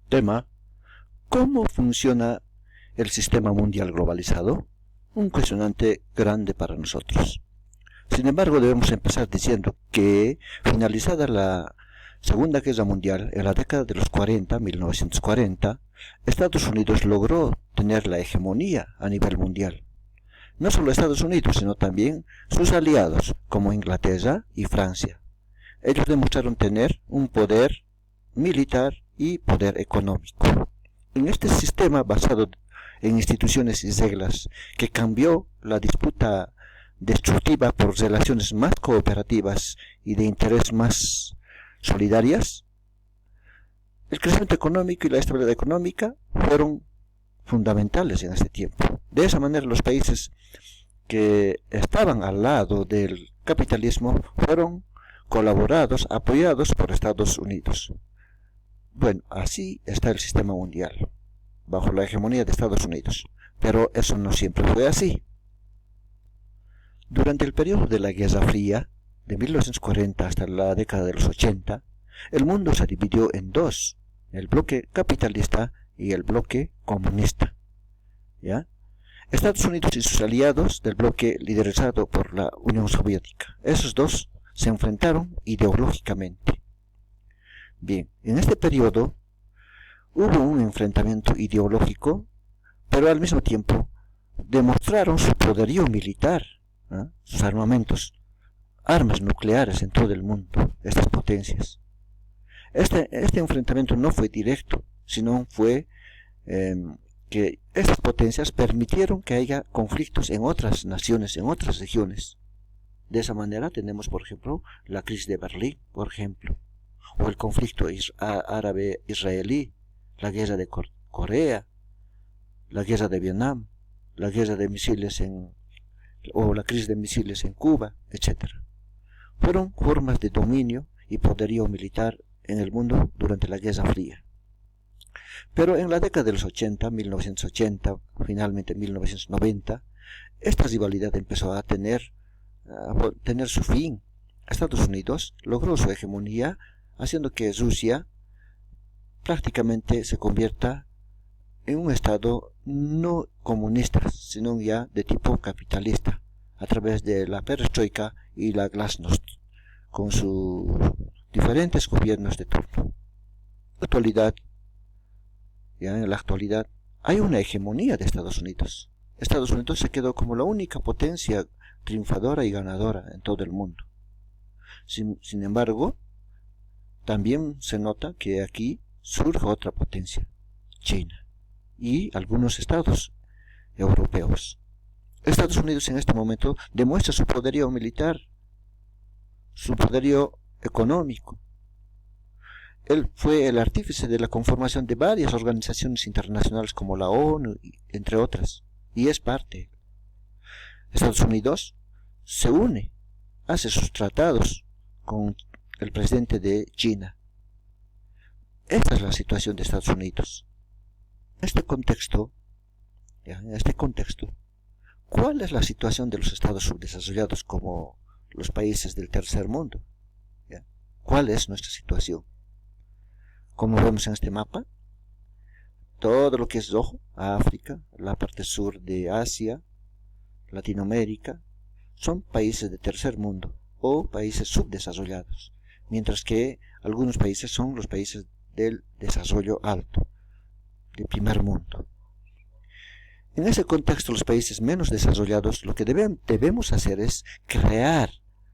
Tema: ¿cómo funciona el sistema mundial globalizado? Un cuestionante grande para nosotros. Sin embargo, debemos empezar diciendo que, finalizada la Segunda Guerra Mundial, en la década de los 40, 1940, Estados Unidos logró tener la hegemonía a nivel mundial. No solo Estados Unidos, sino también sus aliados, como Inglaterra y Francia. Ellos demostraron tener un poder militar y poder económico. En este sistema basado en instituciones y reglas que cambió la disputa destructiva por relaciones más cooperativas y de interés más solidarias, el crecimiento económico y la estabilidad económica fueron fundamentales en este tiempo. De esa manera, los países que estaban al lado del capitalismo fueron colaborados, apoyados por Estados Unidos. Bueno, así está el sistema mundial, bajo la hegemonía de Estados Unidos. Pero eso no siempre fue así. Durante el periodo de la Guerra Fría, de 1940 hasta la década de los 80, el mundo se dividió en dos: el bloque capitalista y el bloque comunista. ¿Ya? Estados Unidos y sus aliados del bloque liderizado por la Unión Soviética. Esos dos se enfrentaron ideológicamente. Bien, en este periodo hubo un enfrentamiento ideológico, pero al mismo tiempo demostraron su poderío militar, sus armamentos, armas nucleares en todo el mundo, estas potencias. Este enfrentamiento no fue directo, sino fue que estas potencias permitieron que haya conflictos en otras naciones, en otras regiones. De esa manera tenemos, por ejemplo, la crisis de Berlín, por ejemplo, o el conflicto árabe-israelí, la guerra de Corea, la guerra de Vietnam, la guerra de misiles o la crisis de misiles en Cuba, etc. Fueron formas de dominio y poderío militar en el mundo durante la Guerra Fría. Pero en la década de los 80, 1980, finalmente 1990, esta rivalidad empezó a tener su fin. Estados Unidos logró su hegemonía, haciendo que Rusia prácticamente se convierta en un estado no comunista, sino ya de tipo capitalista, a través de la perestroika y la glasnost, con sus diferentes gobiernos de turno. En la actualidad hay una hegemonía de Estados Unidos. Estados Unidos se quedó como la única potencia triunfadora y ganadora en todo el mundo. Sin embargo, también se nota que aquí surge otra potencia, China, y algunos estados europeos. Estados Unidos en este momento demuestra su poderío militar, su poderío económico. Él fue el artífice de la conformación de varias organizaciones internacionales como la ONU, entre otras, y es parte. Estados Unidos se une, hace sus tratados con el presidente de China. Esta es la situación de Estados Unidos. En este contexto, ¿cuál es la situación de los estados subdesarrollados como los países del tercer mundo? ¿Cuál es nuestra situación? Como vemos en este mapa, todo lo que es rojo, África, la parte sur de Asia, Latinoamérica, son países de tercer mundo o países subdesarrollados, mientras que algunos países son los países del desarrollo alto, de primer mundo. En ese contexto, los países menos desarrollados, lo que debemos hacer es crear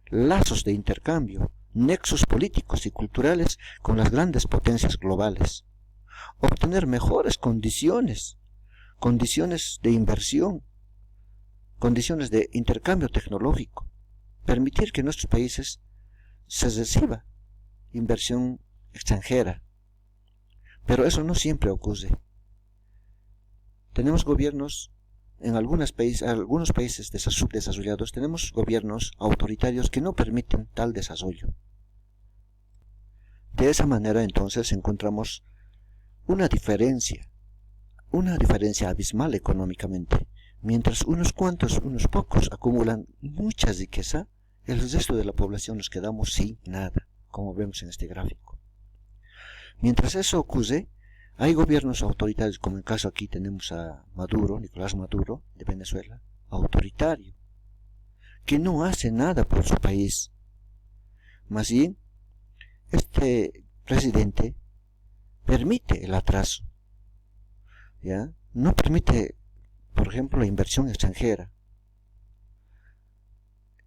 lazos de intercambio, nexos políticos y culturales con las grandes potencias globales, obtener mejores condiciones de inversión, condiciones de intercambio tecnológico, permitir que en nuestros países se reciba inversión extranjera. Pero eso no siempre ocurre. Tenemos gobiernos, en algunos países subdesarrollados, tenemos gobiernos autoritarios que no permiten tal desarrollo. De esa manera entonces encontramos una diferencia abismal económicamente. Mientras unos pocos acumulan mucha riqueza, el resto de la población nos quedamos sin nada, como vemos en este gráfico. Mientras eso ocurre, Hay gobiernos autoritarios, como en el caso aquí tenemos a Maduro, Nicolás Maduro, de Venezuela, autoritario, que no hace nada por su país. Más bien, este presidente permite el atraso, ¿ya? No permite, por ejemplo, la inversión extranjera.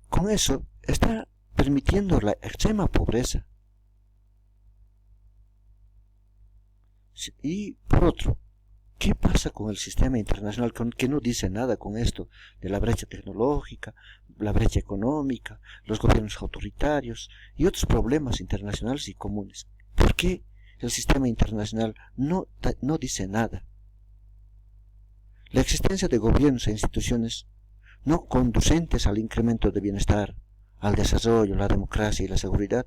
Con eso está permitiendo la extrema pobreza. Y por otro, ¿qué pasa con el sistema internacional que no dice nada con esto de la brecha tecnológica, la brecha económica, los gobiernos autoritarios y otros problemas internacionales y comunes? ¿Por qué el sistema internacional no dice nada? La existencia de gobiernos e instituciones no conducentes al incremento de bienestar, al desarrollo, la democracia y la seguridad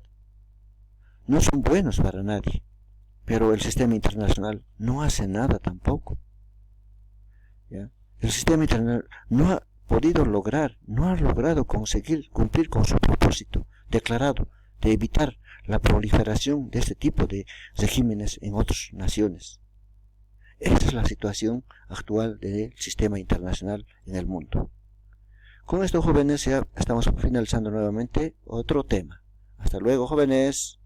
no son buenos para nadie, pero el sistema internacional no hace nada tampoco, ¿ya? El sistema internacional no ha logrado conseguir cumplir con su propósito declarado de evitar la proliferación de este tipo de regímenes en otras naciones. Esta es la situación actual del sistema internacional en el mundo. Con esto, jóvenes, ya estamos finalizando nuevamente otro tema. Hasta luego, jóvenes.